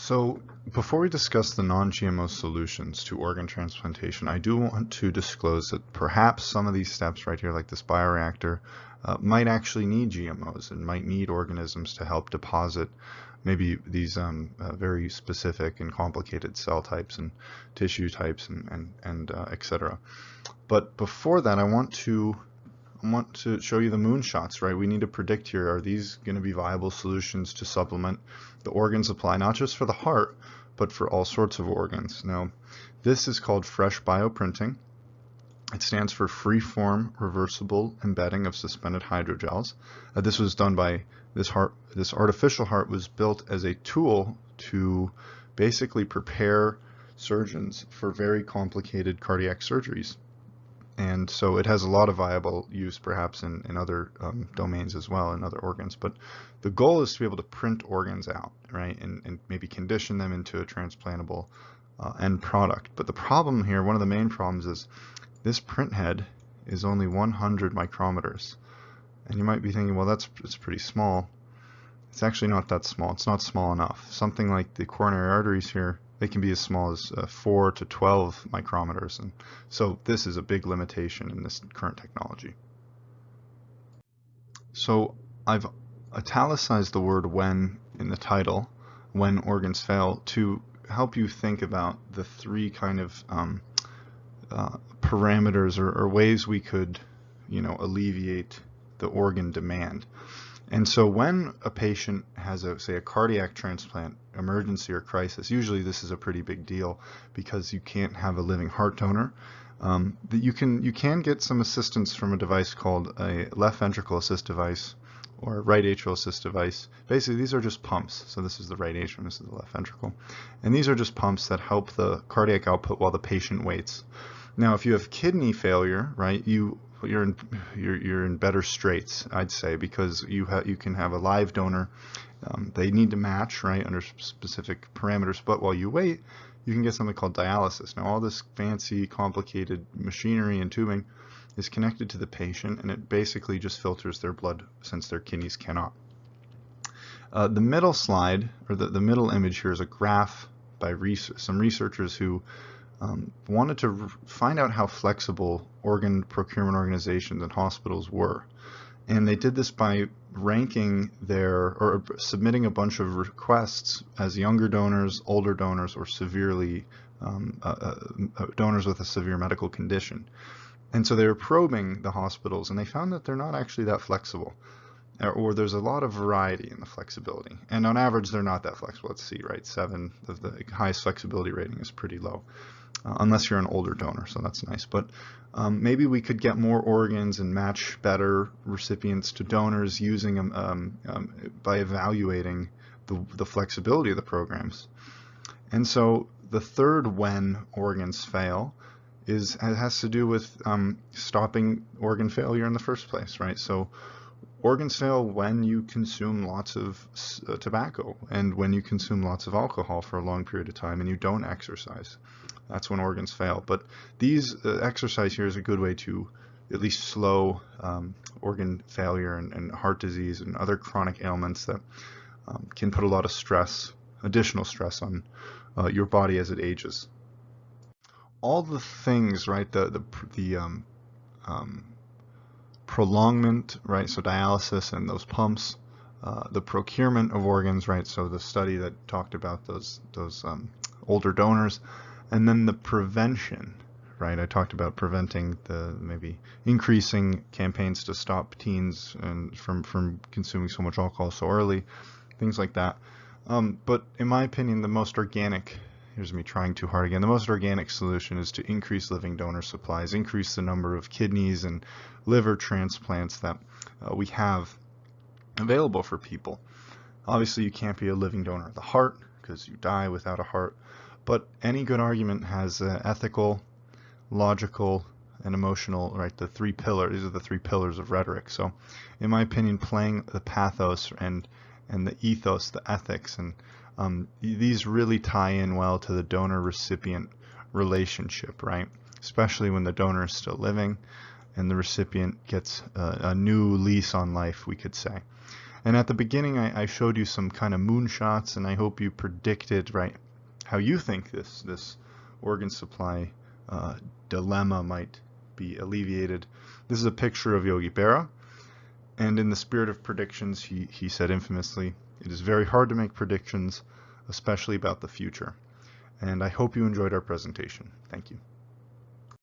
So before we discuss the non-GMO solutions to organ transplantation, I do want to disclose that perhaps some of these steps right here, like this bioreactor, might actually need GMOs and might need organisms to help deposit maybe these very specific and complicated cell types and tissue types and et cetera. But before that, I want to show you the moonshots, right? We need to predict here, are these going to be viable solutions to supplement the organ supply, not just for the heart, but for all sorts of organs. Now, this is called fresh bioprinting. It stands for free-form reversible embedding of suspended hydrogels. This was done by this artificial heart was built as a tool to basically prepare surgeons for very complicated cardiac surgeries. And so it has a lot of viable use perhaps in other domains as well, in other organs. But the goal is to be able to print organs out, right, and maybe condition them into a transplantable end product. But the problem here, one of the main problems, is this print head is only 100 micrometers. And you might be thinking, well, it's pretty small. It's actually not that small. It's not small enough. Something like the coronary arteries here, they can be as small as 4 to 12 micrometers. And so this is a big limitation in this current technology. So I've italicized the word "when" in the title, when organs fail, to help you think about the three kind of parameters or ways we could, alleviate the organ demand. And so when a patient has say a cardiac transplant emergency or crisis, usually this is a pretty big deal because you can't have a living heart donor. You can get some assistance from a device called a left ventricle assist device or a right atrial assist device. Basically, these are just pumps. So this is the right atrium, this is the left ventricle. And these are just pumps that help the cardiac output while the patient waits. Now, if you have kidney failure, right, you're in better straits, I'd say, because you can have a live donor. They need to match, right, under specific parameters. But while you wait, you can get something called dialysis. Now, all this fancy, complicated machinery and tubing is connected to the patient, and it basically just filters their blood since their kidneys cannot. The middle slide, or the middle image here, is a graph by some researchers who wanted to find out how flexible organ procurement organizations and hospitals were. And they did this by ranking or submitting a bunch of requests as younger donors, older donors, or severely donors with a severe medical condition. And so they were probing the hospitals, and they found that they're not actually that flexible, or there's a lot of variety in the flexibility. And on average, they're not that flexible. Let's see, right? 7, the highest flexibility rating is pretty low. Unless you're an older donor, so that's nice. But maybe we could get more organs and match better recipients to donors using by evaluating the flexibility of the programs. And so the third when organs fail has to do with stopping organ failure in the first place, right? So organs fail when you consume lots of tobacco and when you consume lots of alcohol for a long period of time and you don't exercise. That's when organs fail. But exercise here is a good way to at least slow organ failure and heart disease and other chronic ailments that can put a lot of stress, additional stress on your body as it ages. All the things, right, the prolongment, right, so dialysis and those pumps, the procurement of organs, right, so the study that talked about those older donors, and then the prevention, right, I talked about preventing maybe increasing campaigns to stop teens and from consuming so much alcohol so early, things like that. But in my opinion, the most organic, here's me trying too hard again, the most organic solution is to increase living donor supplies, increase the number of kidneys and liver transplants that we have available for people. Obviously, you can't be a living donor of the heart because you die without a heart, but any good argument has ethical, logical, and emotional, right, the three pillars. These are the three pillars of rhetoric. So in my opinion, playing the pathos and the ethos, the ethics, and these really tie in well to the donor-recipient relationship, right? Especially when the donor is still living and the recipient gets a new lease on life, we could say. And at the beginning, I showed you some kind of moonshots, and I hope you predicted, right, how you think this organ supply dilemma might be alleviated. This is a picture of Yogi Berra, and in the spirit of predictions, he said infamously, "It is very hard to make predictions, especially about the future." And I hope you enjoyed our presentation. Thank you.